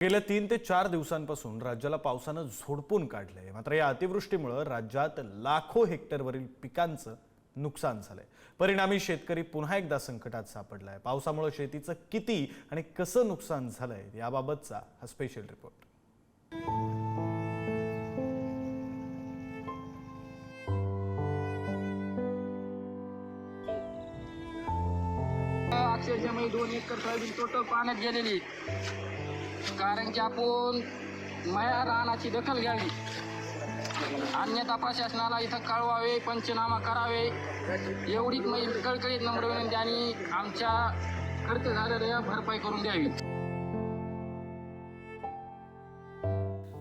गेल्या 3 ते 4 दिवसांपासून राज्याला पावसानं झोडपून काढलंय। मात्र या अतिवृष्टीमुळे राज्यात लाखो हेक्टरवरील पिकांचं नुकसान झालंय। परिणामी शेतकरी पुन्हा एकदा संकटात सापडलाय। पावसामुळे शेतीचं किती आणि कसं नुकसान झालंय याबाबतचा हा स्पेशल रिपोर्ट। अक्षरशः 2 एकर सोयाबीन टोटल पाण्यात गेलेली, कारण की आपण माया रानाची दखल घ्यावी, अन्यथा प्रशासनाला इथं कळवावे, पंचनामा करावे, एवढीच कळकळीत नम्र विनंती आणि आमच्या खर्च झालेल्या भरपाई करून द्यावी।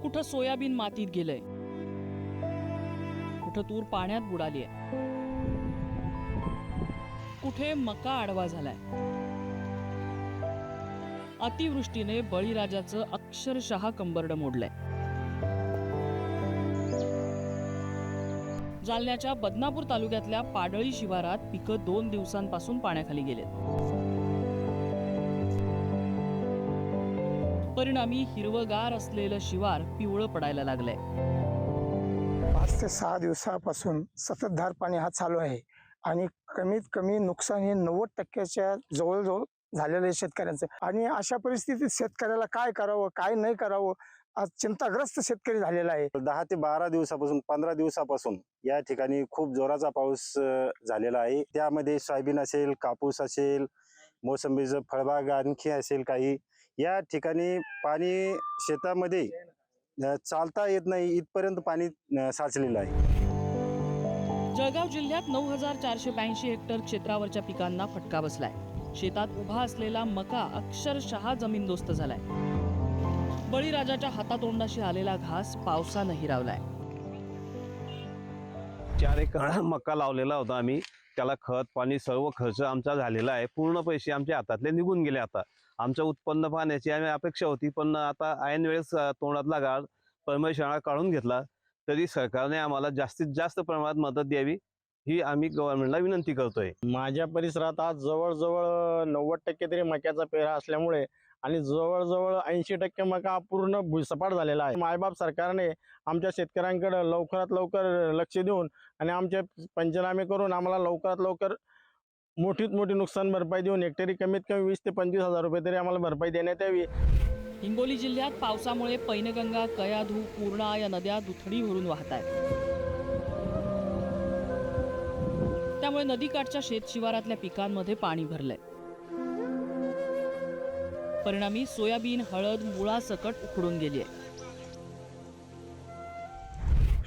कुठं सोयाबीन मातीत गेलंय, कुठं तूर पाण्यात बुडाली आहे, कुठे मका आडवा झालाय। अतिवृष्टीने बळीराजाचं अक्षरशः कंबरड मोडलंय। जालन्याच्या बदनापूर तालुक्यातल्या पाडळी शिवारात पिकं 2 दिवसांपासून पाण्याखाली गेलेत। परिणामी हिरवगार असलेलं शिवार पिवळं पडायला लागलंय। 5 ते 6 दिवसापासून सततधार पाणी हा चालू आहे आणि कमीत कमी नुकसान हे 90% जवळजवळ झालेलं आहे शेतकऱ्यांचं। आणि अशा परिस्थितीत शेतकऱ्याला काय करावं काय नाही करावं आज चिंताग्रस्त शेतकरी झालेला आहे। 10 ते 12 दिवसापासून 15 दिवसापासून या ठिकाणी खूप जोराचा पाऊस झालेला आहे। त्यामध्ये सोयाबीन असेल, कापूस असेल, मोसंबीचं फळबाग आणखी असेल काही, या ठिकाणी पाणी शेतामध्ये चालता येत नाही इथपर्यंत पाणी साचलेलं आहे। जळगाव जिल्ह्यात 9482 हेक्टर क्षेत्रावरच्या पिकांना फटका बसलाय। शेतात उभा असलेला मका अक्षरशः जमीनदोस्त झालाय। बळीराजाच्या हातातोंडाशी आलेला घास पावसानं हिरावलाय। 4 एकर मका लावलेला होता आम्ही, त्याला खत पाणी सर्व खर्च आमचा झालेला आहे। पूर्ण पैसे आमच्या हातातले निघून गेले। आता आमचं उत्पन्न पाहण्याची आम्ही अपेक्षा होती, पण आता ऐन वेळेस तोंडातला गाळ परमेश्वराने काढून घेतला। तरी सरकारने आम्हाला जास्तीत जास्त प्रमाणात मदत द्यावी ही आम्ही गव्हर्नमेंटला विनंती करतोय। माझ्या परिसरात आज जवळजवळ 90% तरी मक्याचा पेरा असल्यामुळे आणि जवळजवळ 80% मका पूर्ण भुईसपाट झालेला आहे। मायबाप सरकारने आमच्या शेतकऱ्यांकडे लवकरात लवकर लक्ष देऊन आणि आमचे पंचनामे करून आम्हाला लवकरात लवकर मोठीत मोठी नुकसान भरपाई देऊन हेक्टरी कमीत कमी 20 ते 25 हजार रुपये तरी आम्हाला भरपाई देण्यात यावी। हिंगोली जिल्ह्यात पावसामुळे पैनगंगा, कयाधू, पूर्णा या नद्या दुथडी भरून वाहत आहेत। त्यामुळे नदीकाठच्या शेतशिवारातल्या पिकांमध्ये पाणी भरलंय। परिणामी सोयाबीन, हळद मुळासकट उखडून गेली आहे।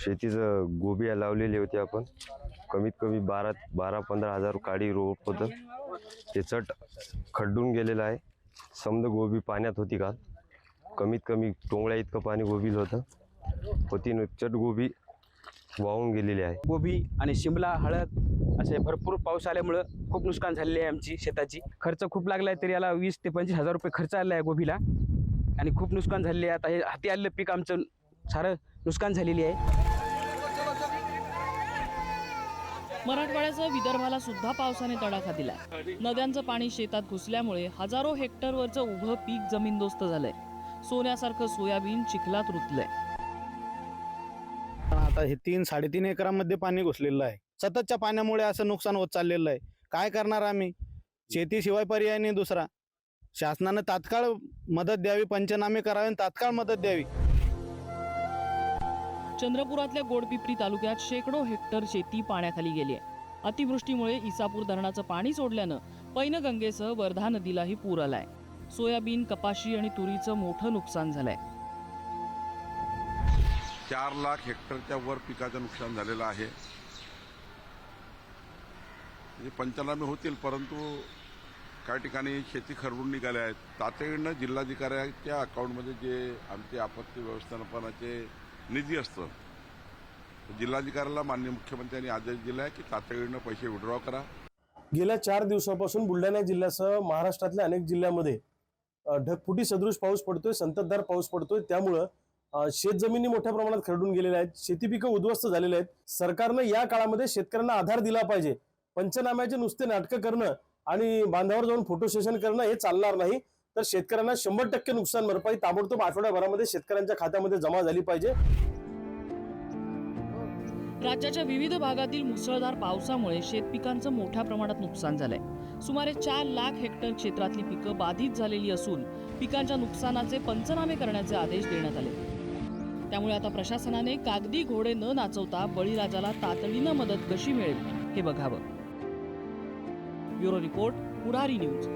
शेतीचं गोबी लावलेली होती आपण, कमीत कमी 12-15 हजार काडी रोप होतं, ते चट खड्डून गेलेलं आहे। समद गोबी पाण्यात होती काल, कमीत कमी टोंगळ्या इतकं पाणी गोबील होती, चट गोबी वाहून गेलेली आहे। गोबी आणि शिमला, हळद असे भरपूर पाऊस आल्यामुळं खूप नुकसान झालेली आहे आमची शेताची। खर्च खूप लागला आहे, तरी याला 20 ते 25 हजार रुपये खर्च आला आहे गोबीला, आणि खूप नुकसान झालेले आहे। आता हे हाती आलेलं पीक आमचं सारं नुकसान झालेली आहे। मराठवाड्याचं विदर्भाला सुद्धा पावसाने तडाखा दिला। नद्यांचं पाणी शेतात घुसल्यामुळे हजारो हेक्टरवरचं उभं पीक जमीनदोस्त झालंय। सोन्यासारखं सोयाबीन चिखलात रुतलंय। आता हे 3-3.5 एकरामध्ये पाणी घुसलेलं आहे। सततच्या पाण्यामुळे असं नुकसान होत चाललेलं आहे। काय करणार आम्ही? शेतीशिवाय पर्याय नाही दुसरा। शासनानं तात्काळ मदत द्यावी, पंचनामे करावे आणि तात्काळ मदत द्यावी। चंद्रपुरातल्या गोडपिपरी तालुक्यात शेकडो हेक्टर शेती पाण्याखाली गेली आहे। अतिवृष्टीमुळे इसापूर धरणाचं पाणी सोडल्यानं पैनगंगेसह वर्धा नदीलाही पूर आलाय। सोयाबीन, कपाशी आणि तुरीचं मोठं नुकसान झालंय। 4 लाख हेक्टरच्या वर पिकाचं नुकसान झालेलं आहे। पंचनामे होतील, परंतु काही ठिकाणी शेती खरडून निघाल्या आहेत। तातडीनं जिल्हाधिकाऱ्याच्या अकाउंटमध्ये जे आमचे आपत्ती व्यवस्थापनाचे निधी असतं, जिल्हाधिकाऱ्याला माननीय मुख्यमंत्र्यांनी आदेश दिला आहे की तातडीनं पैसे विड्रॉ करा। गेल्या 4 दिवसापासून बुलढाणा जिल्ह्यासह महाराष्ट्रातल्या अनेक जिल्ह्यांमध्ये ढगफुटी सदृश पाऊस पडतोय, संततधार पाऊस पडतोय। त्यामुळं शेतजमिनी मोठ्या प्रमाणात खरडून गेलेल्या आहेत, शेती पिकं उद्ध्वस्त झालेले आहेत। सरकारनं या काळामध्ये शेतकऱ्यांना आधार दिला पाहिजे। पंचनाम्याचे नुसते नाटकं करणं आणि बांधावर जाऊन फोटो सेशन करणं हे चालणार नाही। तर शेतकऱ्यांना 100% नुकसान भरपाई ताबडतोब आठवड्याभरामध्ये शेतकऱ्यांच्या खात्यामध्ये जमा झाली पाहिजे. राज्याच्या विविध भागातील मुसळधार पावसामुळे शेतपिकांचं मोठ्या प्रमाणात नुकसान झालंय. सुमारे 4 लाख हेक्टर क्षेत्रातली पिकं बाधित झालेली असून पिकांच्या नुकसानाचे पंचनामे करण्याचे आदेश देण्यात आले. त्यामुळे आता प्रशासनाने कागदी घोडे न नाचवता बळीराजाला तातडीनं मदत कशी मिळेल हे बघावं. ब्युरो रिपोर्ट, पुढारी न्यूज.